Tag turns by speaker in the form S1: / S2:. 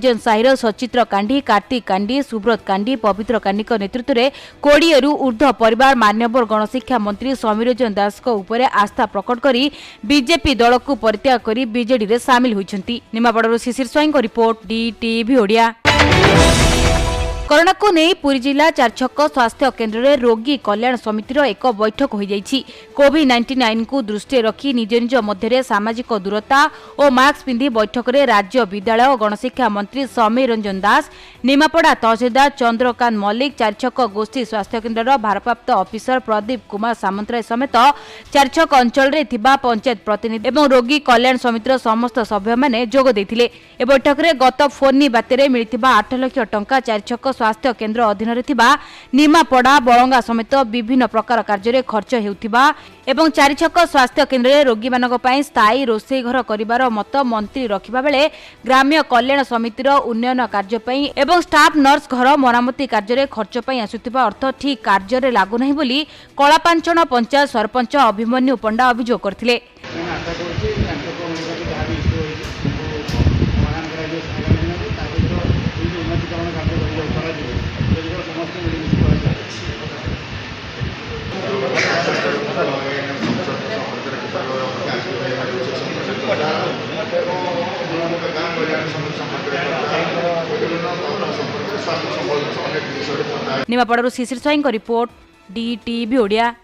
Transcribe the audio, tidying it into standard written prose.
S1: जन साहिर सचित्र कांडी, कार्तिक कांडी, सुब्रत कांडी, पवित्र कांडी नेतृत्व में 20 रु ऊर्ध्व परिवार मान्यवर गणशिक्षा मंत्री समीरंजन दास उपरे आस्था प्रकट करी बीजेपी दल को परित्याग करी बीजेडी रे सामिल होइछंती। निमापड़ारू शिशिर स्वाईं को रिपोर्ट, DTV ओडिया। कोरोना को नहीं पुरी जिला चारछक स्वास्थ्य केन्द्र में रोगी कल्याण समितिर एक बैठक हो जाइछि। कोविड-19 को दृष्टि रखी निज निज मध्य सामाजिक दूरता और मास्क पिंधि बैठक में राज्य विद्यालय और गणशिक्षा मंत्री समीर रंजन दास, निमापड़ा तहसीलदार चंद्रकांत मल्लिक, चारछक गोष्ठी स्वास्थ्य केन्द्र भारप्राप्त अफिसर प्रदीप कुमार सामंतराय समेत चारछक अंचल में थिबा पंचायत प्रतिनिधि और रोगी कल्याण समितिर समस्त सभ्य माने जोग देथिले। ए बैठक में गत फोनी बात्यारे मिलिथिबा 8 लाख टंका चारछक स्वास्थ्य केन्द्र अधीन निमापड़ा बलंगा समेत विभिन्न प्रकार कार्य खर्च हेउथिबा एवं चारिछक स्वास्थ्य केन्द्र में रोगी मानक पई स्थायी रोषेई घर करिवार मत मंत्री रखिबा बेले ग्राम्य कल्याण समितिर उन्नयन कार्य पई एवं स्टाफ नर्स घर मरामती कार्य खर्च पई आसुथिबा अर्थ ठीक कार्य लागू नहीं बोली कलापांचन पंचायत सरपंच अभिमन्यु पंडा अभियोग करथिले। निमापड़ारू शिशिर स्वाईं को रिपोर्ट, DTV ओडिया।